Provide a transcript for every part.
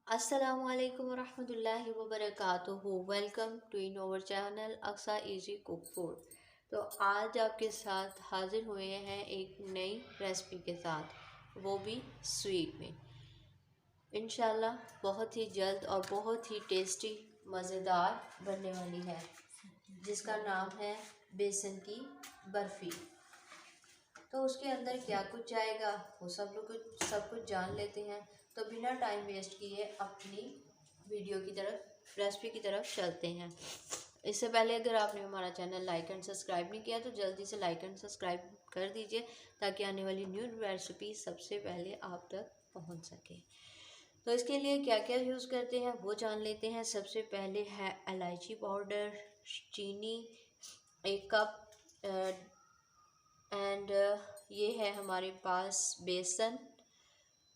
अस्सलामुअलैकुम वरहमतुल्लाहि वबरकातुहू। Welcome to in our channel Aqsa easy cook food. तो आज आपके साथ हाजिर हुए हैं एक नई रेसिपी के साथ, वो भी स्वीट में। इंशाल्लाह बहुत ही जल्द और बहुत ही टेस्टी मज़ेदार बनने वाली है, जिसका नाम है बेसन की बर्फ़ी। तो उसके अंदर क्या कुछ जाएगा वो सब कुछ जान लेते हैं। तो बिना टाइम वेस्ट किए अपनी वीडियो की तरफ, रेसिपी की तरफ चलते हैं। इससे पहले अगर आपने हमारा चैनल लाइक एंड सब्सक्राइब नहीं किया तो जल्दी से लाइक एंड सब्सक्राइब कर दीजिए, ताकि आने वाली न्यू रेसिपी सबसे पहले आप तक पहुंच सके। तो इसके लिए क्या क्या यूज़ करते हैं वो जान लेते हैं। सबसे पहले है इलायची पाउडर, चीनी 1 कप, एंड ये है हमारे पास बेसन,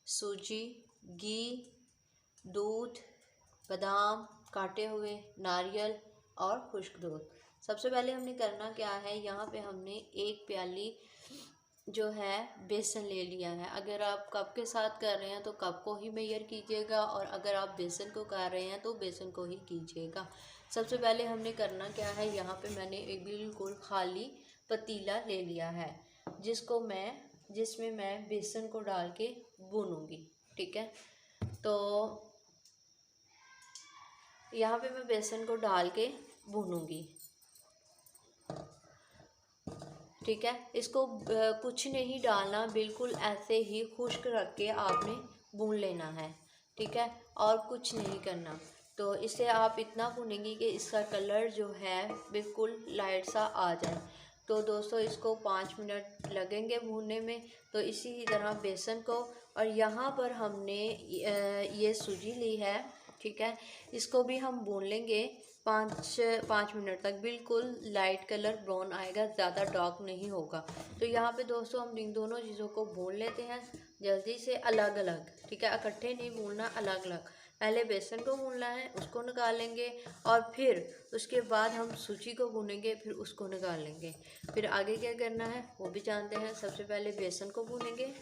सूजी, घी, दूध, बादाम काटे हुए, नारियल और खुश्क दूध। सबसे पहले हमने करना क्या है, यहाँ पे हमने 1 प्याली जो है बेसन ले लिया है। अगर आप कप के साथ कर रहे हैं तो कप को ही मेजर कीजिएगा, और अगर आप बेसन को कर रहे हैं तो बेसन को ही कीजिएगा। सबसे पहले हमने करना क्या है, यहाँ पे मैंने एक बिल्कुल खाली पतीला ले लिया है, जिसमें मैं बेसन को डाल के भूनूंगी। ठीक है, तो यहाँ पे मैं बेसन को डाल के भूनूंगी। ठीक है, इसको कुछ नहीं डालना, बिल्कुल ऐसे ही खुश्क रख के आपने भून लेना है। ठीक है, और कुछ नहीं करना। तो इसे आप इतना भूनेंगी कि इसका कलर जो है बिल्कुल लाइट सा आ जाए। तो दोस्तों इसको 5 मिनट लगेंगे भूनने में। तो इसी तरह बेसन को, और यहाँ पर हमने ये सूजी ली है। ठीक है, इसको भी हम भून लेंगे 5 मिनट तक। बिल्कुल लाइट कलर ब्राउन आएगा, ज़्यादा डार्क नहीं होगा। तो यहाँ पे दोस्तों हम इन दोनों चीज़ों को भून लेते हैं जल्दी से, अलग अलग। ठीक है, इकट्ठे नहीं भूनना, अलग अलग। पहले बेसन को भूनना है, उसको निकालेंगे, और फिर उसके बाद हम सूजी को भूनेंगे, फिर उसको निकाल लेंगे। फिर आगे क्या करना है वो भी जानते हैं। सबसे पहले बेसन को भूनेंगे।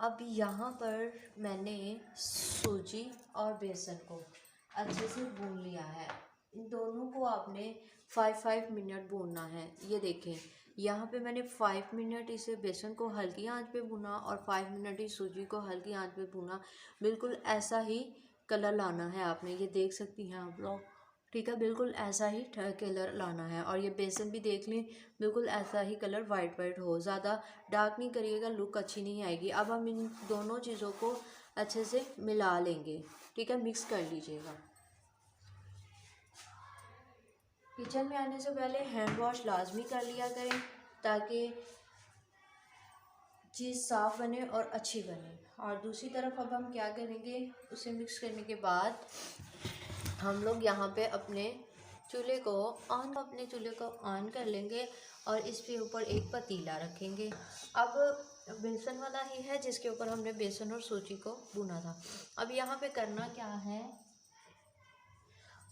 अब यहाँ पर मैंने सूजी और बेसन को अच्छे से भून लिया है। इन दोनों को आपने 5 मिनट भूनना है। ये देखें, यहाँ पे मैंने 5 मिनट इसे बेसन को हल्की आंच पे भुना और 5 मिनट ही सूजी को हल्की आंच पे भुना। बिल्कुल ऐसा ही कलर लाना है आपने, ये देख सकती हैं आप लोग। ठीक है, बिल्कुल ऐसा ही कलर लाना है। और ये बेसन भी देख लें, बिल्कुल ऐसा ही कलर वाइट वाइट हो, ज़्यादा डार्क नहीं करिएगा, लुक अच्छी नहीं आएगी। अब हम इन दोनों चीज़ों को अच्छे से मिला लेंगे। ठीक है, मिक्स कर लीजिएगा। किचन में आने से पहले हैंड वॉश लाजमी कर लिया करें, ताकि चीज़ साफ़ बने और अच्छी बने। और दूसरी तरफ अब हम क्या करेंगे, उसे मिक्स करने के बाद हम लोग यहाँ पे अपने चूल्हे को ऑन कर लेंगे, और इसके ऊपर एक पतीला रखेंगे। अब बेसन वाला ही है जिसके ऊपर हमने बेसन और सूजी को भुना था। अब यहाँ पे करना क्या है,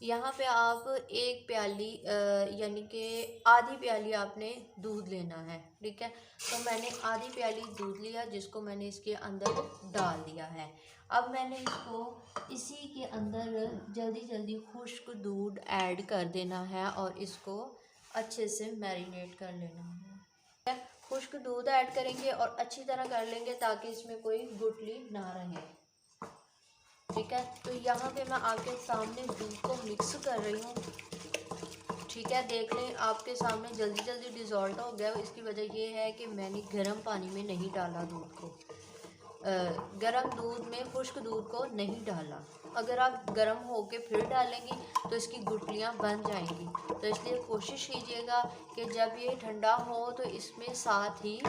यहाँ पे आप 1 प्याली यानी कि आधी प्याली आपने दूध लेना है। ठीक है, तो मैंने आधी प्याली दूध लिया, जिसको मैंने इसके अंदर डाल दिया है। अब मैंने इसको इसी के अंदर जल्दी जल्दी खुश्क दूध ऐड कर देना है, और इसको अच्छे से मैरिनेट कर लेना है। खुश्क दूध ऐड करेंगे और अच्छी तरह कर लेंगे, ताकि इसमें कोई गुठली ना रहे। ठीक है, तो यहाँ पे मैं आपके सामने दूध को मिक्स कर रही हूँ। ठीक है, देख लें, आपके सामने जल्दी जल्दी डिज़ोल्व हो गया। इसकी वजह ये है कि मैंने गर्म पानी में नहीं डाला दूध को, गर्म दूध में खुश्क दूध को नहीं डाला। अगर आप गर्म होके फिर डालेंगी तो इसकी गुठलियाँ बन जाएंगी। तो इसलिए कोशिश कीजिएगा कि जब ये ठंडा हो तो इसमें साथ ही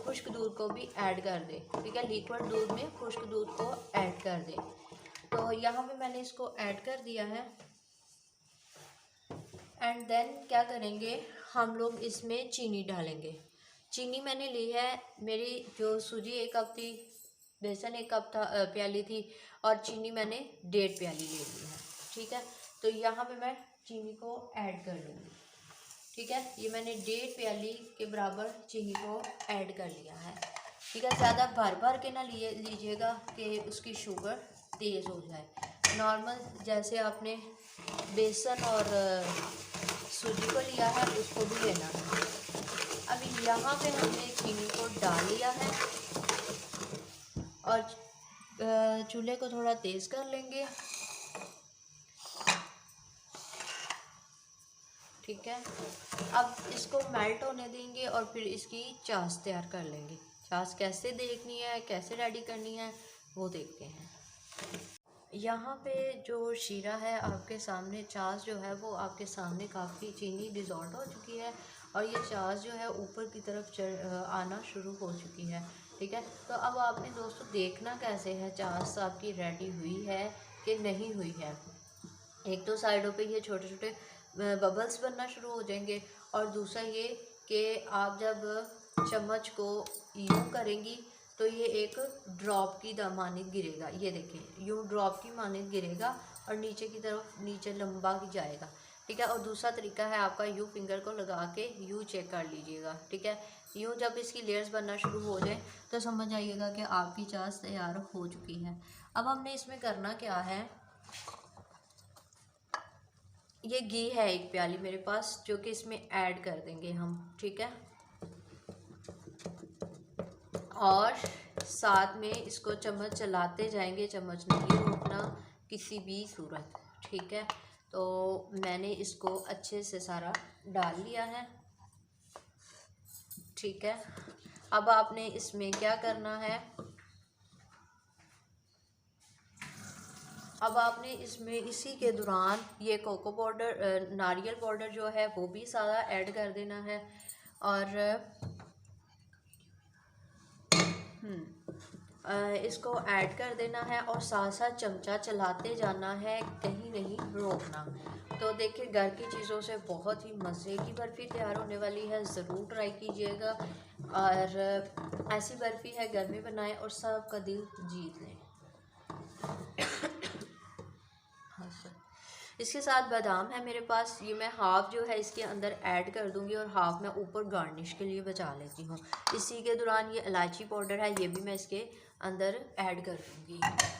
खुश्क दूध को भी ऐड कर दें। ठीक है, लिक्विड दूध में खुश्क दूध को ऐड कर दें। तो यहाँ पे मैंने इसको ऐड कर दिया है। एंड देन क्या करेंगे, हम लोग इसमें चीनी डालेंगे। चीनी मैंने ली है, मेरी जो सूजी 1 कप थी, बेसन 1 कप था, प्याली थी, और चीनी मैंने 1.5 प्याली ले ली है। ठीक है, तो यहाँ पे मैं चीनी को ऐड कर लूँगी। ठीक है, ये मैंने 1.5 प्याली के बराबर चीनी को ऐड कर लिया है। ठीक है। ज़्यादा भर भर के ना लीजिएगा कि उसकी शुगर तेज़ हो जाए। नॉर्मल जैसे आपने बेसन और सूजी को लिया है उसको भी लेना है। अभी यहाँ पे हमने चीनी को डाल लिया है और चूल्हे को थोड़ा तेज़ कर लेंगे। ठीक है। अब इसको मेल्ट होने देंगे और फिर इसकी चाश तैयार कर लेंगे। चाश कैसे देखनी है, कैसे रेडी करनी है, वो देखते हैं। यहाँ पे जो शीरा है आपके सामने, चाश जो है वो आपके सामने काफ़ी चीनी डिज़ोल्व हो चुकी है और ये चाश जो है ऊपर की तरफ आना शुरू हो चुकी है। ठीक है। तो अब आपने दोस्तों देखना कैसे है चाश आपकी रेडी हुई है कि नहीं हुई है। एक तो साइडों पे ये छोटे छोटे बबल्स बनना शुरू हो जाएंगे और दूसरा ये कि आप जब चम्मच को यूँ करेंगी तो ये एक ड्रॉप की मानित गिरेगा। ये देखें, यूँ ड्रॉप की मानित गिरेगा और नीचे की तरफ नीचे लंबा की जाएगा। ठीक है। और दूसरा तरीका है आपका यूँ फिंगर को लगा के यूँ चेक कर लीजिएगा। ठीक है। यूँ जब इसकी लेयर्स बनना शुरू हो जाए तो समझ आइएगा कि आपकी चाश तैयार हो चुकी है। अब हमने इसमें करना क्या है, ये घी है 1 प्याली मेरे पास जो कि इसमें ऐड कर देंगे हम। ठीक है। और साथ में इसको चम्मच चलाते जाएंगे, चम्मच नहीं रोकना किसी भी सूरत। ठीक है। तो मैंने इसको अच्छे से सारा डाल लिया है। ठीक है। अब आपने इसमें क्या करना है, अब आपने इसमें इसी के दौरान ये कोको पाउडर, नारियल पाउडर जो है वो भी सारा ऐड कर देना है और इसको ऐड कर देना है और साथ साथ चमचा चलाते जाना है, कहीं नहीं रोकना। तो देखिए घर की चीज़ों से बहुत ही मज़े की बर्फ़ी तैयार होने वाली है, ज़रूर ट्राई कीजिएगा और ऐसी बर्फ़ी है घर में बनाएं और सबका दिल जीत लें। हाँ सर, इसके साथ बादाम है मेरे पास, ये मैं हाफ़ जो है इसके अंदर ऐड कर दूंगी और हाफ़ मैं ऊपर गार्निश के लिए बचा लेती हूँ। इसी के दौरान ये इलायची पाउडर है ये भी मैं इसके अंदर ऐड कर दूंगी।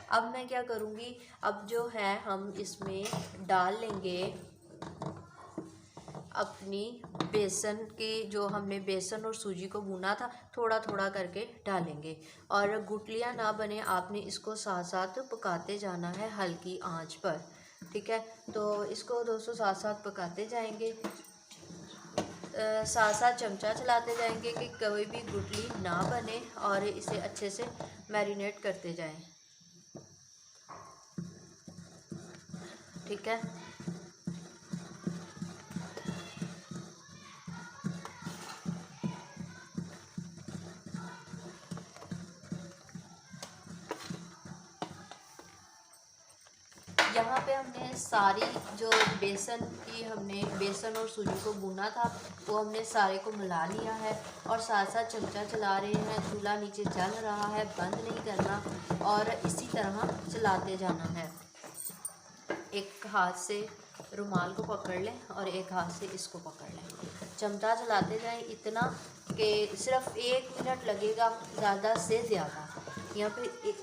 अब मैं क्या करूँगी, अब जो है हम इसमें डाल लेंगे अपनी बेसन के, जो हमने बेसन और सूजी को भुना था थोड़ा थोड़ा करके डालेंगे और गुठलियाँ ना बने, आपने इसको साथ साथ पकाते जाना है हल्की आंच पर। ठीक है। तो इसको दोस्तों साथ साथ पकाते जाएंगे, साथ साथ चमचा चलाते जाएंगे कि कोई भी गुठली ना बने और इसे अच्छे से मैरिनेट करते जाएं। ठीक है। यहाँ पे हमने सारी जो हमने बेसन और सूजी को भुना था वो हमने सारे को मिला लिया है और साथ साथ चमचा चला रहे हैं। चूल्हा नीचे जल रहा है, बंद नहीं करना और इसी तरह चलाते जाना है। एक हाथ से रुमाल को पकड़ लें और एक हाथ से इसको पकड़ लें, चमचा चलाते जाएं इतना कि सिर्फ 1 मिनट लगेगा, ज़्यादा से ज़्यादा। यहाँ पे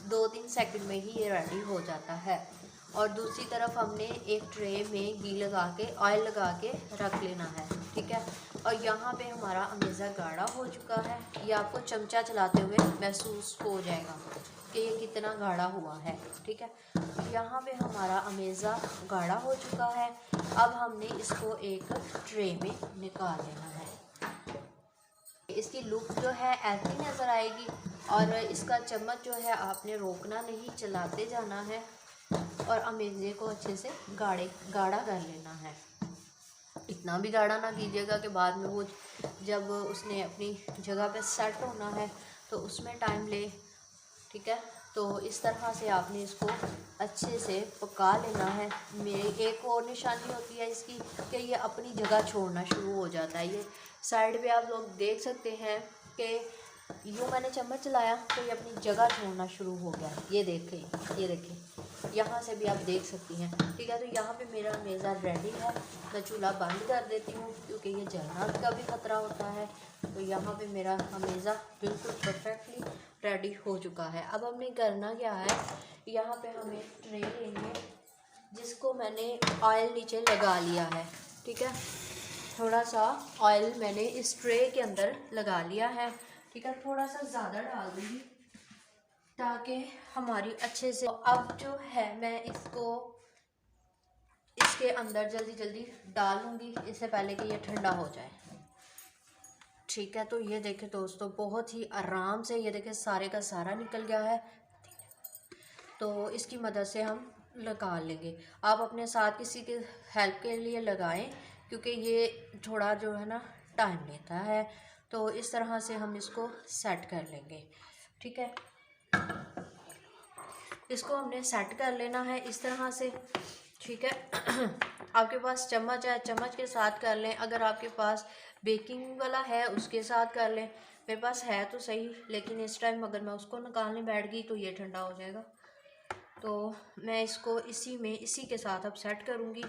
2-3 सेकंड में ही ये रेडी हो जाता है। और दूसरी तरफ हमने एक ट्रे में घी लगा के, ऑयल लगा के रख लेना है। ठीक है। और यहाँ पे हमारा अमेज़ा गाढ़ा हो चुका है, ये आपको चमचा चलाते हुए महसूस हो जाएगा कि ये कितना गाढ़ा हुआ है। ठीक है। यहाँ पे हमारा अमेज़ा गाढ़ा हो चुका है। अब हमने इसको एक ट्रे में निकाल लेना है। इसकी लुक जो है ऐसी नज़र आएगी और इसका चम्मच जो है आपने रोकना नहीं, चलाते जाना है और अमेज़े को अच्छे से गाढ़ा कर लेना है। इतना भी गाढ़ा ना कीजिएगा कि बाद में वो जब उसने अपनी जगह पे सेट होना है तो उसमें टाइम ले। ठीक है। तो इस तरह से आपने इसको अच्छे से पका लेना है। मेरी एक और निशानी होती है इसकी कि ये अपनी जगह छोड़ना शुरू हो जाता है। ये साइड पे आप लोग देख सकते हैं कि यूँ मैंने चम्मच चलाया तो ये अपनी जगह छोड़ना शुरू हो गया। ये देखें, यहाँ से भी आप देख सकती हैं। ठीक है, तो यहाँ पे मेरा मेज़ा रेडी है। मैं चूल्हा बंद कर देती हूँ क्योंकि ये जलना का भी ख़तरा होता है। तो यहाँ पे मेरा मेज़ा बिल्कुल परफेक्टली रेडी हो चुका है। अब हमने करना क्या है, यहाँ पे हमें ट्रे लेंगे जिसको मैंने ऑयल नीचे लगा लिया है। ठीक है, थोड़ा सा ऑयल मैंने इस ट्रे के अंदर लगा लिया है। ठीक है, थोड़ा सा ज़्यादा डाल दूँगी ताकि हमारी अच्छे से। अब जो है मैं इसको इसके अंदर जल्दी जल्दी डालूँगी इससे पहले कि ये ठंडा हो जाए। ठीक है, तो ये देखें दोस्तों, बहुत ही आराम से ये देखें सारे का सारा निकल गया है। तो इसकी मदद से हम लगा लेंगे। आप अपने साथ किसी के हेल्प के लिए लगाएं क्योंकि ये थोड़ा जो है ना टाइम लेता है। तो इस तरह से हम इसको सेट कर लेंगे। ठीक है, इसको हमने सेट कर लेना है इस तरह से। ठीक है, आपके पास चम्मच है, चम्मच के साथ कर लें। अगर आपके पास बेकिंग वाला है उसके साथ कर लें। मेरे पास है तो सही, लेकिन इस टाइम अगर मैं उसको निकालने बैठ गई तो ये ठंडा हो जाएगा। तो मैं इसको इसी के साथ अब सेट करूँगी।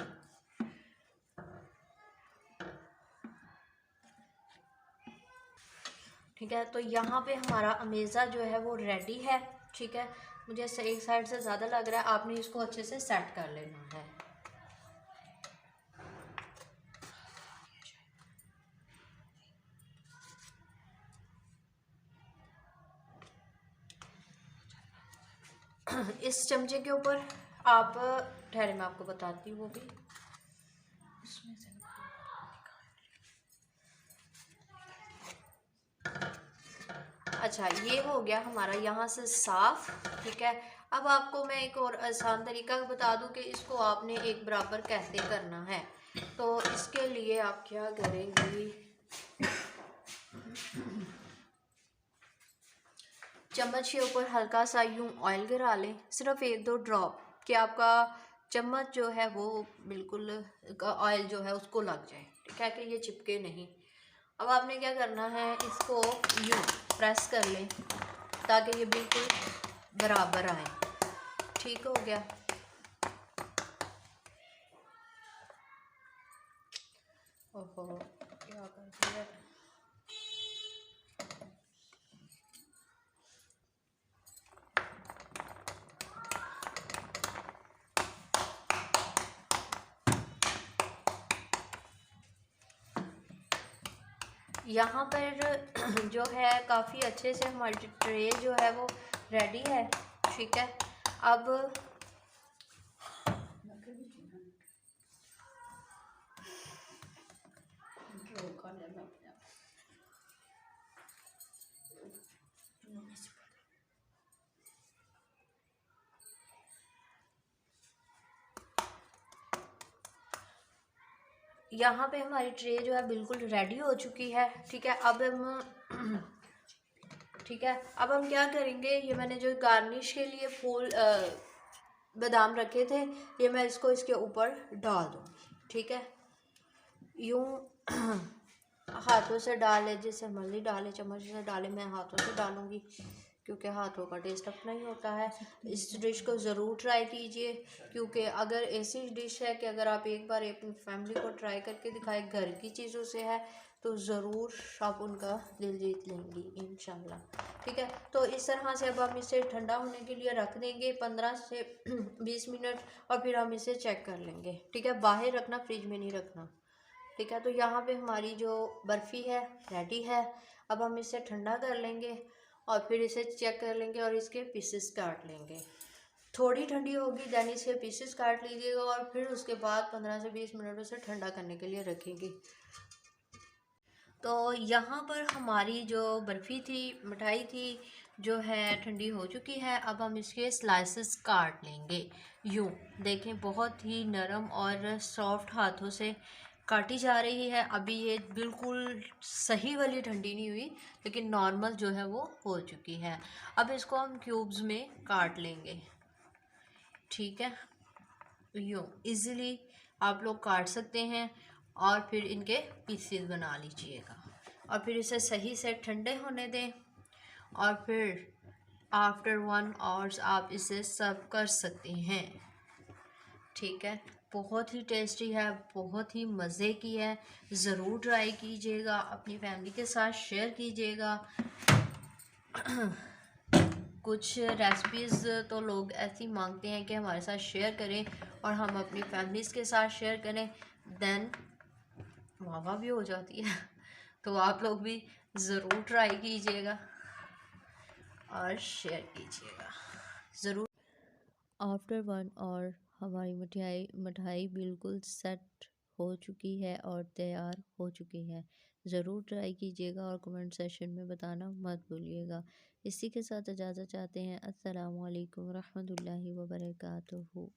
ठीक है, तो यहाँ पे हमारा अमेज़ा जो है वो रेडी है। ठीक है, मुझे एक साइड से ज़्यादा लग रहा है, आपने इसको अच्छे से सेट कर लेना है। इस चमचे के ऊपर आप ठहरे, मैं आपको बताती हूँ वो भी। इसमें से अच्छा, ये हो गया हमारा यहाँ से साफ़। ठीक है, अब आपको मैं एक और आसान तरीका बता दूँ कि इसको आपने एक बराबर कैसे करना है। तो इसके लिए आप क्या करेंगी, चम्मच के ऊपर हल्का सा यूँ ऑयल गिरा लें, सिर्फ 1-2 ड्रॉप, कि आपका चम्मच जो है वो बिल्कुल ऑयल जो है उसको लग जाए। ठीक है, कि ये चिपके नहीं। अब आपने क्या करना है, इसको यूँ प्रेस कर लें ताकि ये बिल्कुल बराबर आए। ठीक हो गया। ओहो, क्या कर दिया। यहाँ पर जो है काफ़ी अच्छे से हमारी ट्रे जो है वो रेडी है। ठीक है, अब यहाँ पे हमारी ट्रे जो है बिल्कुल रेडी हो चुकी है। ठीक है, अब हम ठीक है, अब हम क्या करेंगे, ये मैंने जो गार्निश के लिए फूल बादाम रखे थे, ये मैं इसको इसके ऊपर डाल दूँगी। ठीक है, यूँ हाथों से डाले, जैसे मर्जी डाले, चम्मच से डाले, मैं हाथों से डालूँगी क्योंकि हाथों का टेस्ट अपना ही होता है। इस डिश को ज़रूर ट्राई कीजिए क्योंकि अगर ऐसी डिश है कि अगर आप एक बार अपनी फैमिली को ट्राई करके दिखाएं, घर की चीज़ों से है, तो ज़रूर आप उनका दिल जीत लेंगी इंशाल्लाह। ठीक है, तो इस तरह से अब हम इसे ठंडा होने के लिए रख देंगे 15 से 20 मिनट, और फिर हम इसे चेक कर लेंगे। ठीक है, बाहर रखना, फ्रिज में नहीं रखना। ठीक है, तो यहाँ पे हमारी जो बर्फ़ी है रेडी है। अब हम इसे ठंडा कर लेंगे और फिर इसे चेक कर लेंगे और इसके पीसेस काट लेंगे। थोड़ी ठंडी होगी दैन इसके पीसेस काट लीजिएगा और फिर उसके बाद 15 से 20 मिनट उसे ठंडा करने के लिए रखेंगे। तो यहाँ पर हमारी जो बर्फ़ी थी, मिठाई थी, जो है ठंडी हो चुकी है। अब हम इसके स्लाइसेस काट लेंगे। यूँ देखें, बहुत ही नरम और सॉफ्ट हाथों से काटी जा रही है। अभी ये बिल्कुल सही वाली ठंडी नहीं हुई, लेकिन नॉर्मल जो है वो हो चुकी है। अब इसको हम क्यूब्स में काट लेंगे। ठीक है, यूँ इजीली आप लोग काट सकते हैं और फिर इनके पीसेस बना लीजिएगा और फिर इसे सही से ठंडे होने दें। और फिर आफ्टर 1 आवर्स आप इसे सर्व कर सकते हैं। ठीक है, बहुत ही टेस्टी है, बहुत ही मज़े की है। ज़रूर ट्राई कीजिएगा, अपनी फैमिली के साथ शेयर कीजिएगा। कुछ रेसिपीज़ तो लोग ऐसी मांगते हैं कि हमारे साथ शेयर करें और हम अपनी फैमिलीज़ के साथ शेयर करें, देन वाह भी हो जाती है। तो आप लोग भी ज़रूर ट्राई कीजिएगा और शेयर कीजिएगा ज़रूर। आफ्टर 1 आवर हमारी मिठाई बिल्कुल सेट हो चुकी है और तैयार हो चुकी है। ज़रूर ट्राई कीजिएगा और कमेंट सेशन में बताना मत भूलिएगा। इसी के साथ इजाज़त चाहते हैं। अस्सलामु अलैकुम रहमतुल्लाहि व बरकातुहू।